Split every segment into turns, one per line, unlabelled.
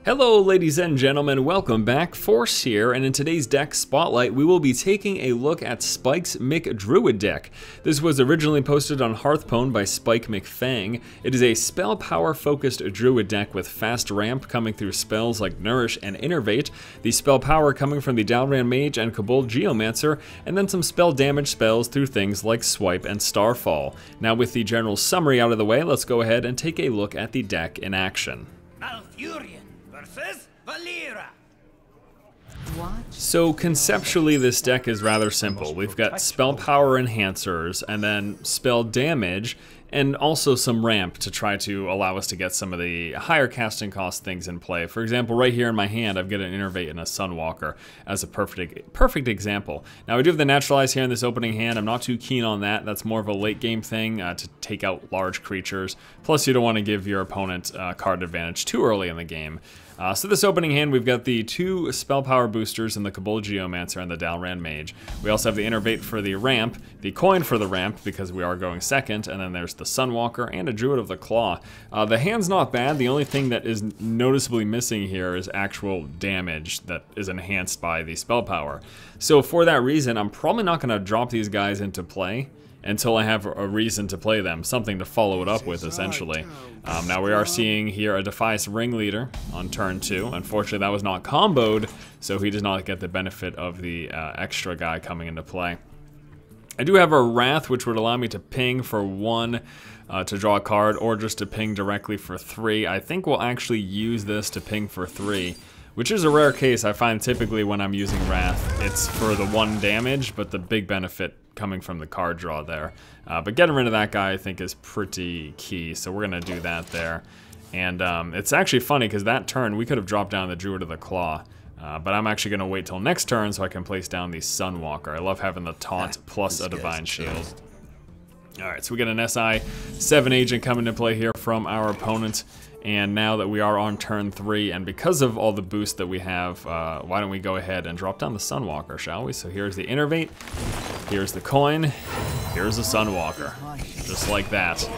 Hello ladies and gentlemen, welcome back, Force here, and in today's deck spotlight we will be taking a look at Spike's McDruid Deck. This was originally posted on Hearthstone by Spike McFang. It is a spell power focused Druid deck with fast ramp coming through spells like Nourish and Innervate, the spell power coming from the Dalaran Mage and Kabold Geomancer, and then some spell damage spells through things like Swipe and Starfall. Now with the general summary out of the way, let's go ahead and take a look at the deck in action. So conceptually this deck is rather simple. We've got spell power enhancers and then spell damage and also some ramp to try to allow us to get some of the higher casting cost things in play. For example, right here in my hand I've got an Innervate and a Sunwalker as a perfect example. Now we do have the Naturalize here in this opening hand. I'm not too keen on that. That's more of a late game thing to take out large creatures. Plus you don't want to give your opponent card advantage too early in the game. So this opening hand, we've got the two spell power boosters in the Kabold Geomancer and the Dalaran Mage. We also have the Innervate for the ramp, the coin for the ramp because we are going second, and then there's the Sunwalker and a Druid of the Claw. The hand's not bad. The only thing that is noticeably missing here is actual damage that is enhanced by the spell power. So for that reason, I'm probably not going to drop these guys into play until I have a reason to play them, something to follow it up with, essentially. Now we are seeing here a Defias Ringleader on turn 2. Unfortunately, that was not comboed, so he does not get the benefit of the extra guy coming into play. I do have a Wrath, which would allow me to ping for 1 to draw a card, or just to ping directly for 3. I think we'll actually use this to ping for 3. Which is a rare case. I find typically when I'm using Wrath, it's for the 1 damage, but the big benefit coming from the card draw there. But getting rid of that guy I think is pretty key, so we're gonna do that there. And it's actually funny because that turn we could have dropped down the Druid of the Claw, but I'm actually gonna wait till next turn so I can place down the Sunwalker. I love having the taunt plus a Divine Shield. Alright, so we get an SI 7 agent coming to play here from our opponent. And now that we are on turn 3, and because of all the boost that we have, why don't we go ahead and drop down the Sunwalker, shall we? So here's the Innervate, here's the coin, here's the Sunwalker. Just like that.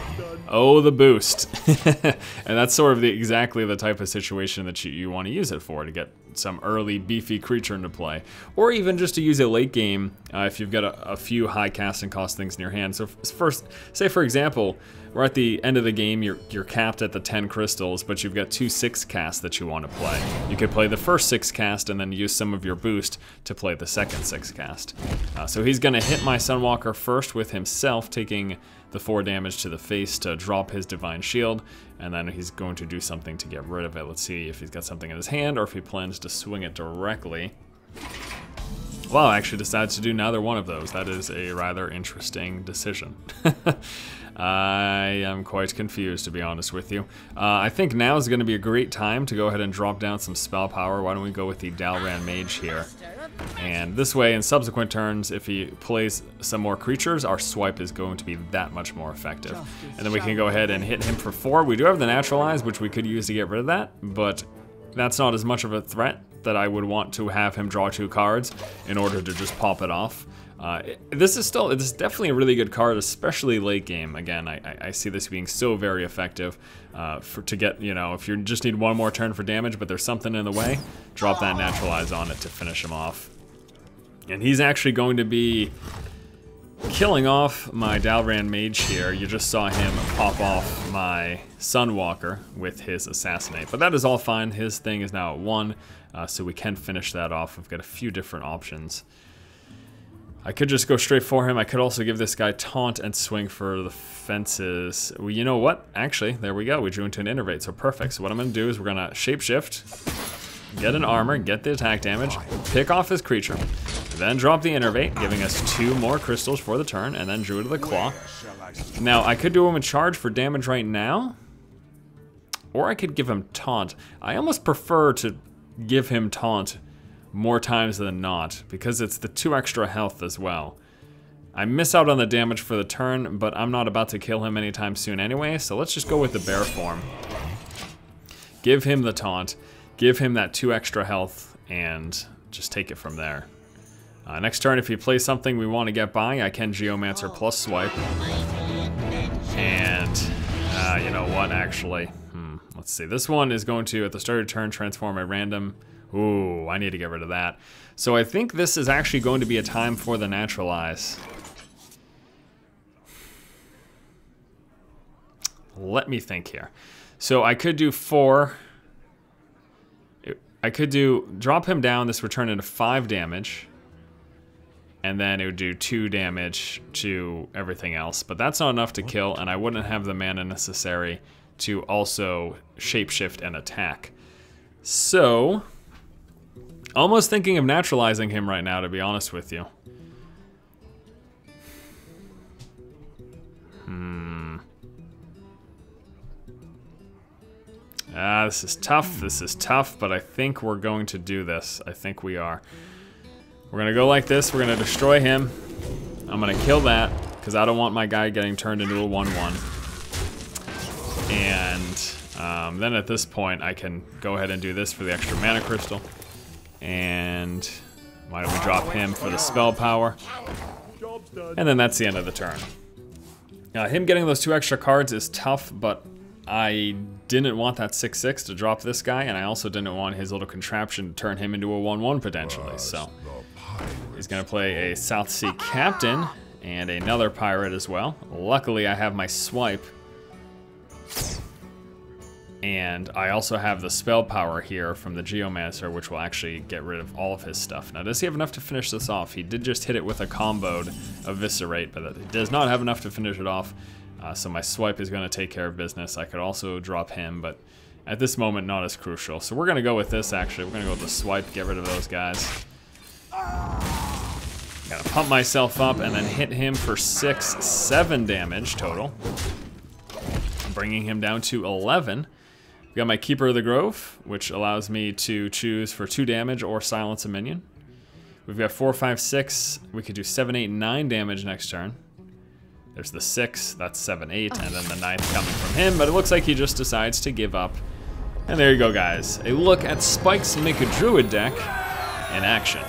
Oh, the boost. And that's sort of exactly the type of situation that you want to use it for, to get some early beefy creature into play. Or even just to use it late game if you've got a few high casting cost things in your hand. So first, say for example, we're at the end of the game, you're capped at the 10 crystals, but you've got 2 6 casts that you want to play. You could play the first 6 cast and then use some of your boost to play the second 6 cast. So he's going to hit my Sunwalker first with himself, taking the 4 damage to the face to drop his Divine Shield, and then he's going to do something to get rid of it. Let's see if he's got something in his hand or if he plans to swing it directly. Well, actually decides to do neither one of those. That is a rather interesting decision. I am quite confused, to be honest with you. I think now is going to be a great time to go ahead and drop down some spell power. Why don't we go with the Dalaran Mage here? And this way, in subsequent turns, if he plays some more creatures, our swipe is going to be that much more effective. And then we can go ahead and hit him for 4. We do have the Naturalize, which we could use to get rid of that, but that's not as much of a threat that I would want to have him draw 2 cards in order to just pop it off. This is definitely a really good card, especially late game. Again, I see this being so very effective to get, you know, if you just need 1 more turn for damage, but there's something in the way, drop that Naturalize on it to finish him off. And he's actually going to be killing off my Dalaran Mage here. You just saw him pop off my Sunwalker with his Assassinate, but that is all fine. His thing is now at 1, so we can finish that off. We've got a few different options. I could just go straight for him. I could also give this guy Taunt and swing for the fences. Well, you know what? Actually, there we go. We drew into an Innervate, so perfect. So what I'm going to do is we're going to Shapeshift, get an armor, get the attack damage, pick off his creature, then drop the Innervate, giving us 2 more crystals for the turn, and then Druid of the Claw. Now, I could do him a charge for damage right now, or I could give him Taunt. I almost prefer to give him Taunt more times than not, because it's the 2 extra health as well. I miss out on the damage for the turn, but I'm not about to kill him anytime soon anyway, so let's just go with the bear form. Give him the taunt, give him that 2 extra health, and just take it from there. Next turn, if he plays something we want to get by, I can Geomancer plus swipe. And you know what, actually, Let's see. This one is going to, at the start of turn, transform a random. Ooh, I need to get rid of that. So I think this is actually going to be a time for the Naturalize. Let me think here. So I could do 4. I could drop him down, this would turn into 5 damage. And then it would do 2 damage to everything else. But that's not enough to kill, and I wouldn't have the mana necessary to also shapeshift and attack. So, almost thinking of naturalizing him right now, to be honest with you. This is tough, but I think we're going to do this. I think we are. We're gonna go like this, we're gonna destroy him. I'm gonna kill that, because I don't want my guy getting turned into a 1/1. And then at this point, I can go ahead and do this for the extra mana crystal. And why don't we drop him for the spell power? And then that's the end of the turn. Now, him getting those 2 extra cards is tough, but I didn't want that 6/6 to drop this guy, and I also didn't want his little contraption to turn him into a 1/1 potentially, so he's gonna play a South Sea Captain and another pirate as well. Luckily, I have my swipe, and I also have the spell power here from the Geomancer, which will actually get rid of all of his stuff. Now, does he have enough to finish this off? He did just hit it with a comboed Eviscerate, but he does not have enough to finish it off. So my swipe is going to take care of business. I could also drop him, but at this moment, not as crucial. So we're going to go with this, actually. We're going to go with the swipe, get rid of those guys. Got to pump myself up and then hit him for 6, 7 damage total. Bringing him down to 11. We got my Keeper of the Grove, which allows me to choose for 2 damage or silence a minion. We've got 4, 5, 6. We could do 7, 8, 9 damage next turn. There's the 6, that's 7, 8, and then the 9th coming from him, but it looks like he just decides to give up. And there you go, guys. A look at Spike's McDruid Deck in action.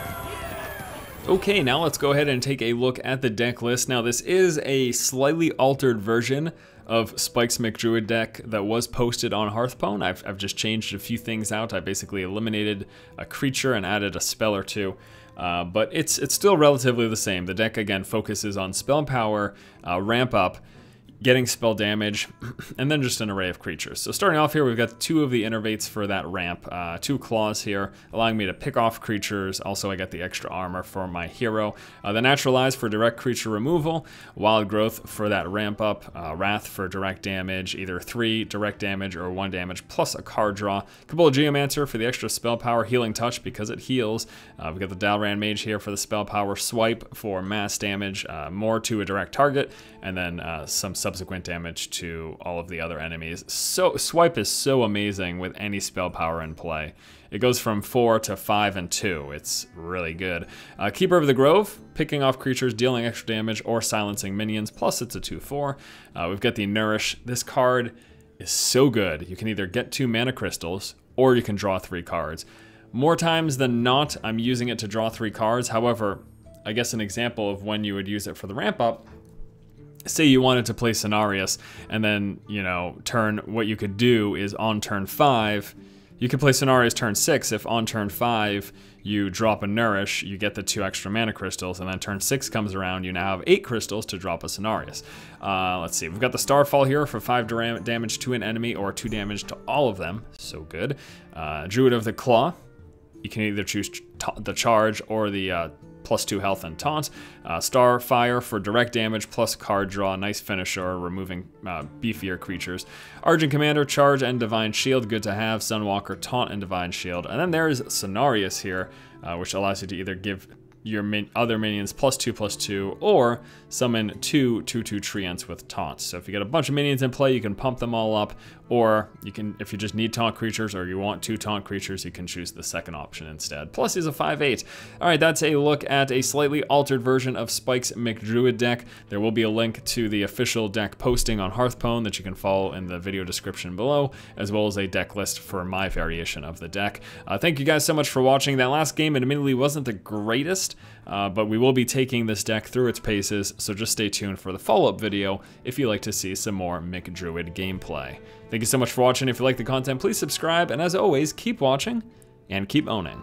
Okay, now let's go ahead and take a look at the deck list. Now, this is a slightly altered version of Spike's McDruid Deck that was posted on Hearthstone. I've just changed a few things out. I basically eliminated a creature and added a spell or 2. But it's still relatively the same. The deck, again, focuses on spell power, ramp up, getting spell damage, and then just an array of creatures. So starting off here, we've got 2 of the Innervates for that ramp, 2 claws here, allowing me to pick off creatures. Also, I got the extra armor for my hero. The Naturalize for direct creature removal, Wild Growth for that ramp up, Wrath for direct damage, either 3 direct damage or 1 damage, plus a card draw. Kabold Geomancer for the extra spell power, Healing Touch because it heals. We've got the Dalaran Mage here for the spell power, Swipe for mass damage, more to a direct target, and then some subsequent damage to all of the other enemies. So Swipe is so amazing with any spell power in play. It goes from 4 to 5 and 2. It's really good. Keeper of the Grove, picking off creatures, dealing extra damage, or silencing minions, plus it's a 2/4. We've got the Nourish. This card is so good. You can either get 2 mana crystals, or you can draw 3 cards. More times than not, I'm using it to draw 3 cards. However, I guess an example of when you would use it for the ramp up, say you wanted to play Cenarius, and then, you know, what you could do is on turn 5, you could play Cenarius turn 6. If on turn 5 you drop a Nourish, you get the 2 extra mana crystals, and then turn 6 comes around, you now have 8 crystals to drop a Cenarius. Let's see, we've got the Starfall here for 5 damage to an enemy or 2 damage to all of them. So good. Druid of the Claw. You can either choose the charge or the +2 health and taunt. Starfire for direct damage plus card draw, nice finisher, removing beefier creatures. Argent Commander, charge and divine shield, good to have. Sunwalker, taunt and divine shield. And then there's Cenarius here, which allows you to either give your other minions +2/+2, or summon 2 2/2 treants with taunts. So if you get a bunch of minions in play, you can pump them all up, or you can, if you just need taunt creatures or you want 2 taunt creatures, you can choose the second option instead. Plus he's a 5/8. All right, that's a look at a slightly altered version of Spike's McDruid Deck. There will be a link to the official deck posting on Hearthstone that you can follow in the video description below, as well as a deck list for my variation of the deck. Thank you guys so much for watching. That last game admittedly wasn't the greatest, but we will be taking this deck through its paces, so just stay tuned for the follow-up video if you'd like to see some more McDruid gameplay. Thank you so much for watching. If you like the content, please subscribe, and as always, keep watching and keep owning.